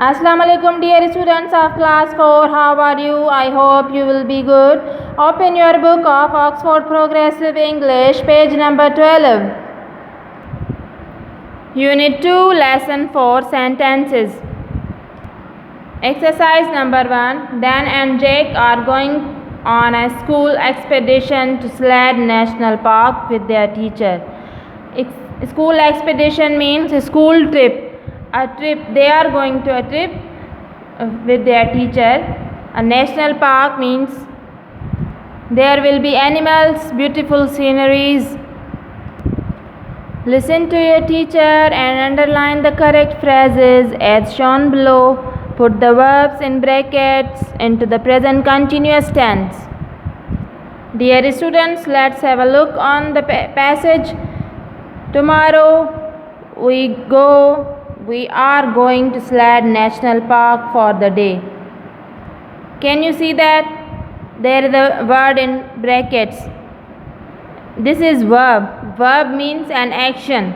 Assalamu alaikum dear students of class 4. How are you? I hope you will be good. Open your book of Oxford Progressive English, page number 12. Unit 2, Lesson 4, Sentences. Exercise number 1. Dan and Jake are going on a school expedition to Slade National Park with their teacher. School expedition means a school trip. A trip, they are going to a trip with their teacher. A national park means there will be animals, beautiful sceneries. Listen to your teacher and underline the correct phrases as shown below. Put the verbs in brackets into the present continuous tense. Dear students, let's have a look on the passage. Tomorrow we are going to Slade National Park for the day. Can you see that? There is a word in brackets. This is verb. Verb means an action.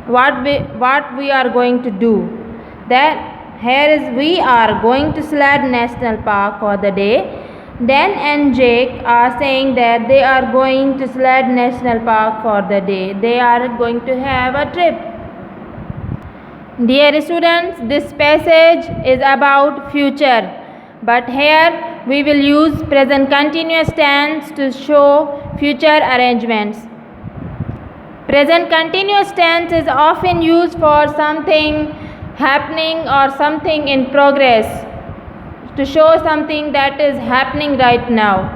What we are going to do. That here is we are going to Slade National Park for the day. Dan and Jake are saying that they are going to Slade National Park for the day. They are going to have a trip. Dear students, this passage is about future, but here we will use present continuous tense to show future arrangements. Present continuous tense is often used for something happening or something in progress, to show something that is happening right now.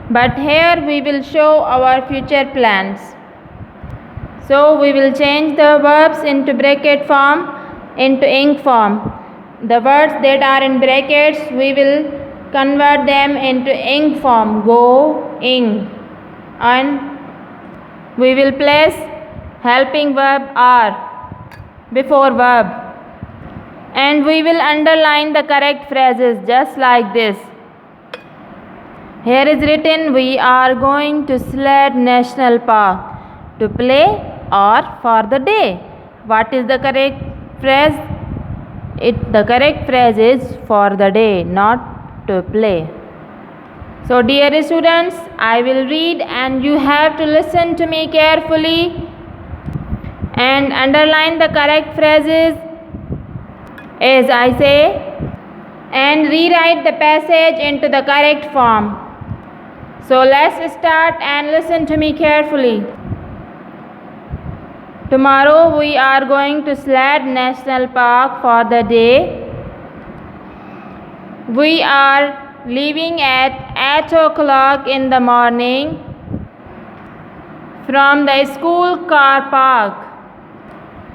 But here we will show our future plans. So we will change the verbs into bracket form into ing form. The words that are in brackets, we will convert them into ing form, go, ing. And we will place helping verb are before verb. And we will underline the correct phrases just like this. Here is written, we are going to Slade National Park to play or for the day. What is the correct phrase? The correct phrase is for the day, not to play. So dear students, I will read and you have to listen to me carefully and underline the correct phrases as I say and rewrite the passage into the correct form. So let's start and listen to me carefully. Tomorrow we are going to Slade National Park for the day. We are leaving at 8 o'clock in the morning from the school car park.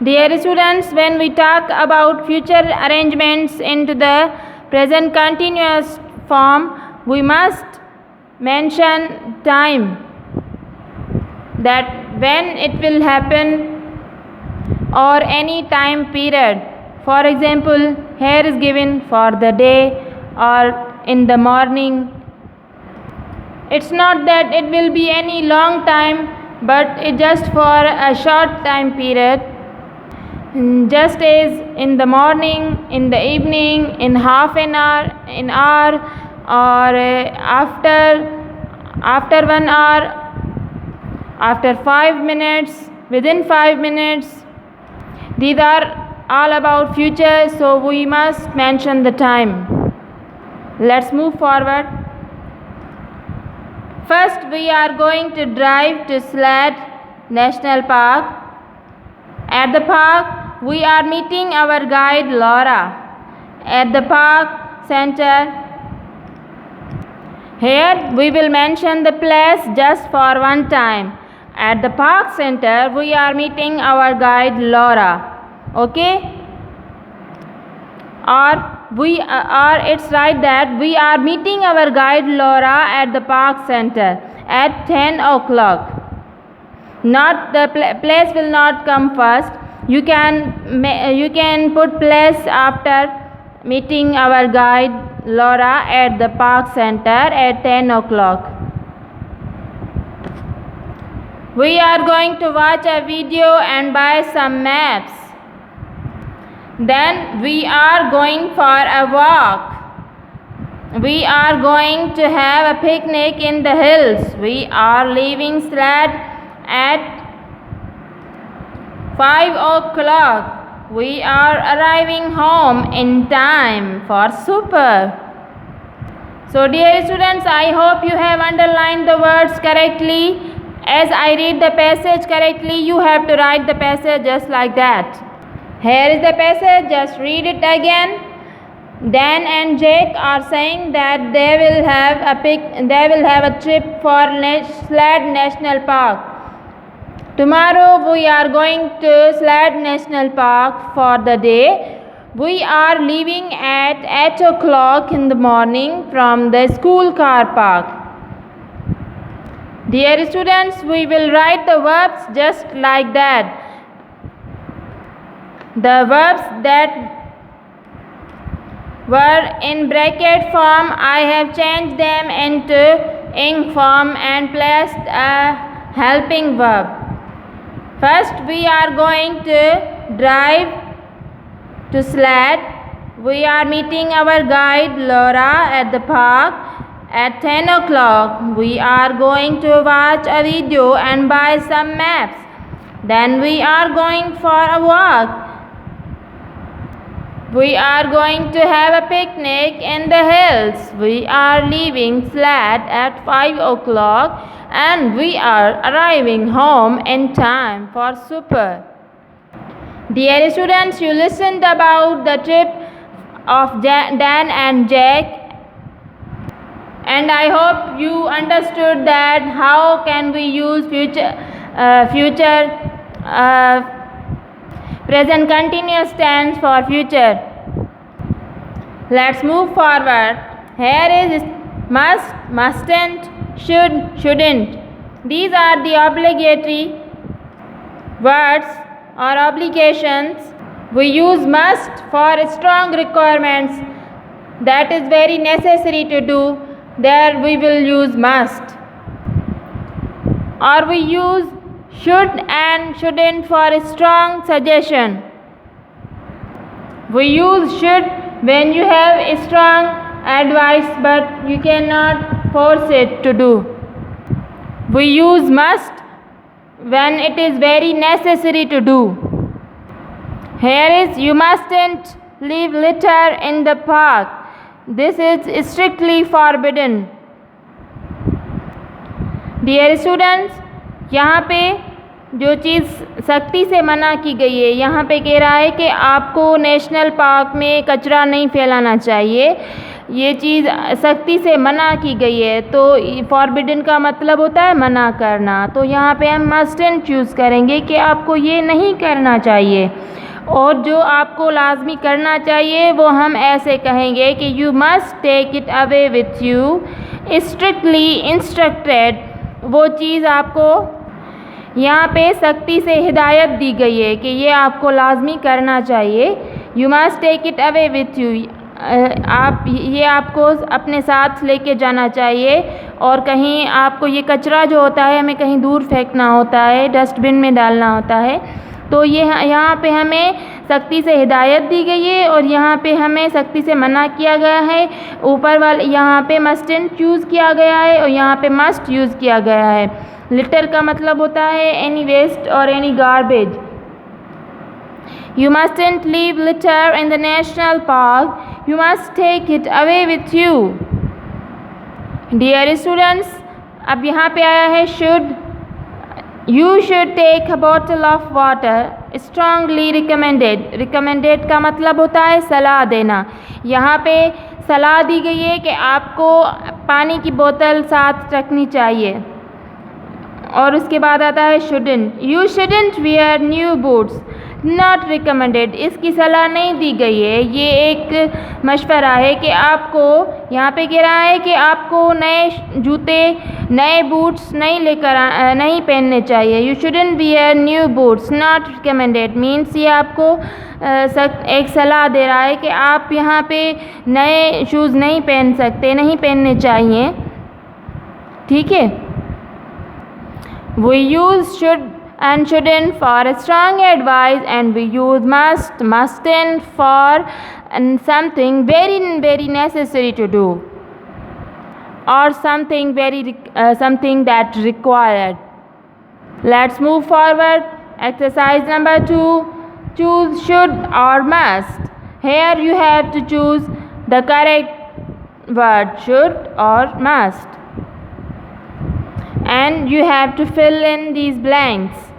Dear students, when we talk about future arrangements into the present continuous form, we must mention time, that when it will happen or any time period. For example, here is given for the day or in the morning. It's not that it will be any long time, but it just for a short time period. Just as in the morning, in the evening, in half an hour, an hour, or after 1 hour, after 5 minutes, within 5 minutes. These are all about future, so we must mention the time. Let's move forward. First, we are going to drive to Slade National Park. At the park, we are meeting our guide Laura. At the park center, here we will mention the place just for one time. At the park center, we are meeting our guide Laura. Okay? Or it's right that we are meeting our guide Laura at the park center at 10 o'clock. Not the place will not come first. You can put place after meeting our guide Laura at the park center at 10 o'clock. We are going to watch a video and buy some maps. Then we are going for a walk. We are going to have a picnic in the hills. We are leaving Slade at 5 o'clock. We are arriving home in time for supper. So dear students, I hope you have underlined the words correctly. As I read the passage correctly, you have to write the passage just like that. Here is the passage, just read it again. Dan and Jake are saying that they will have a trip for Slade National Park. Tomorrow we are going to Slade National Park for the day. We are leaving at 8 o'clock in the morning from the school car park. Dear students, we will write the verbs just like that. The verbs that were in bracket form, I have changed them into ing form and placed a helping verb. First, we are going to drive to Slade. We are meeting our guide Laura at the park at 10 o'clock. We are going to watch a video and buy some maps. Then we are going for a walk. We are going to have a picnic in the hills. We are leaving Slade at 5 o'clock and we are arriving home in time for supper. Dear students, you listened about the trip of Dan and Jack, and I hope you understood that how can we use present continuous tense for future. Let's move forward. Here is must, mustn't, should, shouldn't. These are the obligatory words or obligations. We use must for strong requirements that is very necessary to do. There we will use must. Or we use should and shouldn't for a strong suggestion. We use should when you have a strong advice but you cannot force it to do. We use must when it is very necessary to do. Here is you mustn't leave litter in the park. This is strictly forbidden. Dear students, यहाँ पे जो चीज़ सख्ती से मना की गई है, यहाँ पे कह रहा है कि आपको नेशनल पार्क में कचरा नहीं फैलाना चाहिए. ये चीज़ सख्ती से मना की गई है. तो फॉरबिडन का मतलब होता है मना करना. तो यहाँ पे हम मस्टंट चूज़ करेंगे कि आपको ये नहीं करना चाहिए. और जो आपको लाजमी करना चाहिए वो हम ऐसे कहेंगे कि you must take it away with you. Strictly instructed, वो चीज़ आपको यहाँ पे सख्ती से हिदायत दी गई है कि ये आपको लाजमी करना चाहिए. You must take it away with you, ये आपको अपने साथ लेके जाना चाहिए. और कहीं आपको ये कचरा जो होता है हमें कहीं दूर फेंकना होता है, डस्टबिन में डालना होता है. तो ये यहाँ पे हमें सख्ती से हिदायत दी गई है और यहाँ पे हमें सख्ती से मना किया गया है. ऊपर वाले यहाँ पे मस्टंट चूज़ किया गया है और यहाँ पे मस्ट यूज़ किया गया है. लिटर का मतलब होता है एनी वेस्ट और any garbage. You mustn't leave litter in the national park. You must take it away with you. Dear students, अब यहाँ पे आया है should. You should take a bottle of water. Strongly recommended. Recommended का मतलब होता है सलाह देना. यहाँ पे सलाह दी गई है कि आपको पानी की बोतल साथ रखनी चाहिए. और उसके बाद आता है shouldn't. You shouldn't wear new boots. Not recommended, इसकी सलाह नहीं दी गई है. ये एक मशवरा है कि आपको, यहाँ पे कह रहा है कि आपको नए जूते, नए बूट्स नहीं पहनने चाहिए. You shouldn't wear new boots. Not recommended means ये आपको एक सलाह दे रहा है कि आप यहाँ पे नए शूज़ नहीं पहन सकते, नहीं पहनने चाहिए. ठीक है. We use should and shouldn't for a strong advice, and we use must, mustn't for something very necessary to do, or something something that required. Let's move forward. Exercise number 2. Choose should or must. Here you have to choose the correct word, should or must, and you have to fill in these blanks.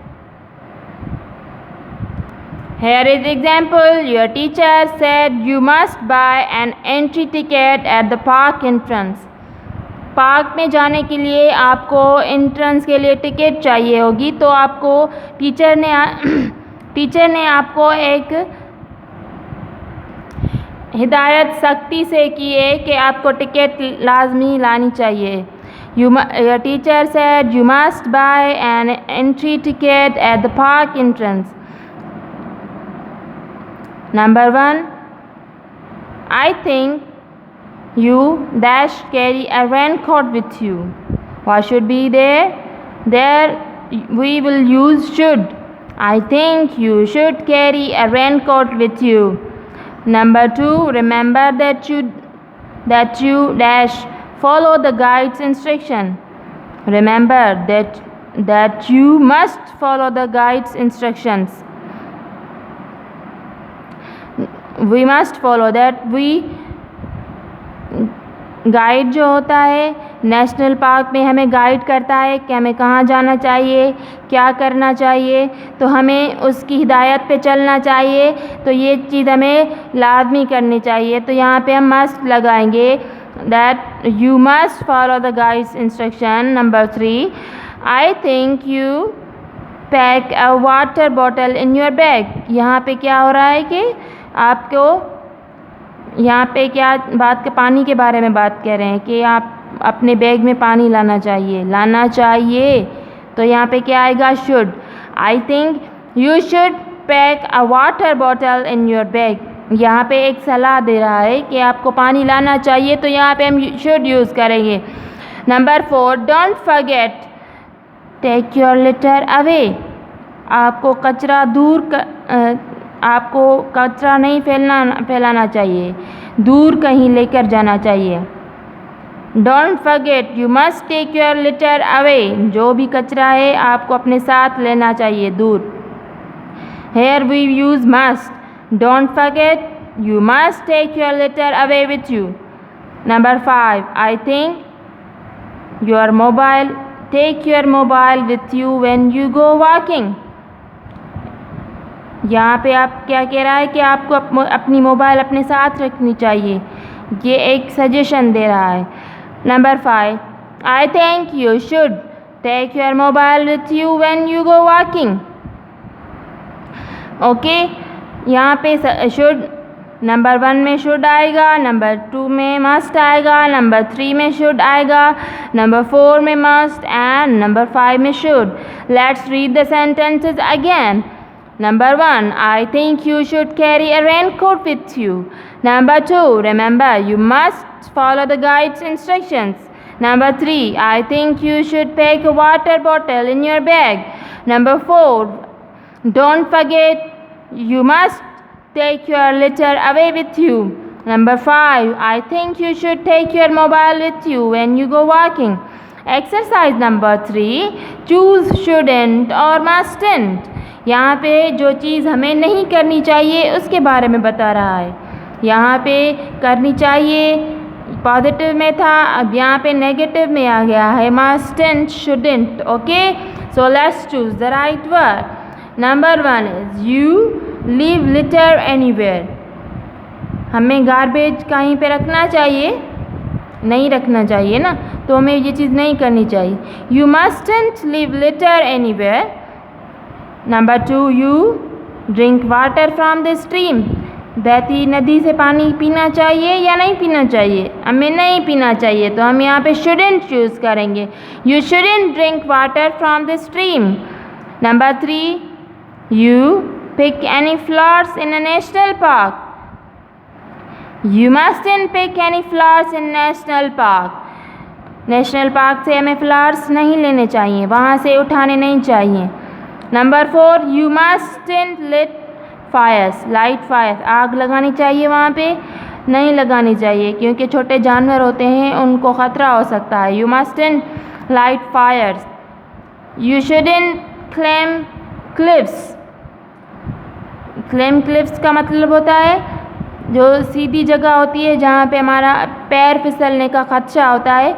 Here is example. Your teacher said you must buy an entry ticket at the park entrance. Park में जाने के लिए आपको entrance के लिए ticket चाहिए होगी, तो आपको टीचर ने आपको एक हिदायत सख्ती से की है कि आपको टिकट लाजमी लानी चाहिए. Your teacher said you must buy an entry ticket at the park entrance. Number 1. I think you dash carry a raincoat with you. What should be there? There we will use should. I think you should carry a raincoat with you. Number 2. Remember that you dash follow the guide's instruction. Remember that you must follow the guide's instructions. We must follow that. Guide जो होता है national park में हमें guide करता है कि हमें कहाँ जाना चाहिए, क्या करना चाहिए, तो हमें उसकी हिदायत पे चलना चाहिए. तो ये चीज़ हमें लाजमी करनी चाहिए. तो यहाँ पे हम मस्ट लगाएंगे, that you must follow the guides instruction. Number 3. I think you pack a water bottle in your bag. यहाँ पे क्या हो रहा है कि आपको यहाँ पे क्या पानी के बारे में बात कर रहे हैं कि आप अपने बैग में पानी लाना चाहिए. तो यहाँ पे क्या आएगा? Should. I think you should pack a water bottle in your bag. यहाँ पे एक सलाह दे रहा है कि आपको पानी लाना चाहिए, तो यहाँ पे हम शुड यूज़ करेंगे. Number 4. Don't forget take your litter away. आपको कचरा नहीं फैलाना चाहिए, दूर कहीं लेकर जाना चाहिए. Don't forget you must take your litter away. जो भी कचरा है आपको अपने साथ लेना चाहिए दूर. Here we use must. Don't forget you must take your litter away with you. Number 5. I think your mobile take your mobile with you when you go walking. यहाँ पे आप क्या कह रहा है कि आपको अपनी मोबाइल अपने साथ रखनी चाहिए. ये एक सजेशन दे रहा है. Number 5. I think you should take your mobile with you when you go walking. Okay, यहाँ पे शुड नंबर 1 में शुड आएगा, नंबर 2 में मस्ट आएगा, नंबर 3 में शुड आएगा, नंबर 4 में मस्ट, एंड नंबर 5 में should. Let's read the sentences again. Number 1. I think you should carry a raincoat with you. Number 2. Remember, you must follow the guide's instructions. Number 3. I think you should pack a water bottle in your bag. Number 4. Don't forget, you must take your litter away with you. Number 5. I think you should take your mobile with you when you go walking. Exercise number 3. Choose shouldn't or mustn't. यहाँ पे जो चीज़ हमें नहीं करनी चाहिए उसके बारे में बता रहा है. यहाँ पे करनी चाहिए पॉजिटिव में था, अब यहाँ पे नेगेटिव में आ गया है, mustn't shouldn't. Okay, so let's choose the right word. Number 1 is you leave litter anywhere. हमें गार्बेज कहीं पे रखना चाहिए? नहीं रखना चाहिए ना, तो हमें ये चीज़ नहीं करनी चाहिए. You mustn't leave litter anywhere. Number 2. You drink water from the stream. बहती नदी से पानी पीना चाहिए या नहीं पीना चाहिए? हमें नहीं पीना चाहिए, तो हम यहाँ पे शुडेंट यूज़ करेंगे. You shouldn't drink water from the stream. Number 3. You pick any flowers in a national park. You mustn't pick any flowers in national park. National park से हमें फ्लावर्स नहीं लेने चाहिए, वहाँ से उठाने नहीं चाहिए. Number 4, you mustn't lit fires, light fires. आग लगानी चाहिए वहाँ पे नहीं लगानी चाहिए क्योंकि छोटे जानवर होते हैं उनको ख़तरा हो सकता है. You mustn't light fires. You shouldn't climb cliffs. Climb cliffs का मतलब होता है जो सीधी जगह होती है जहाँ पे हमारा पैर फिसलने का खदशा होता है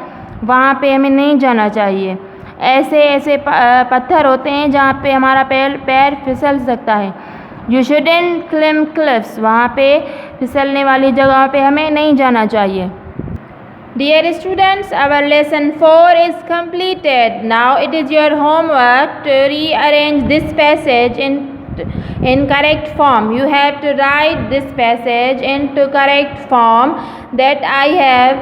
वहाँ पे हमें नहीं जाना चाहिए. ऐसे पत्थर होते हैं जहाँ पे हमारा पैर फिसल सकता है. You shouldn't climb cliffs. वहाँ पे फिसलने वाली जगह पे हमें नहीं जाना चाहिए. Dear students, our lesson 4 is completed. Now it is your homework to rearrange this passage in correct form. You have to write this passage into correct form that I have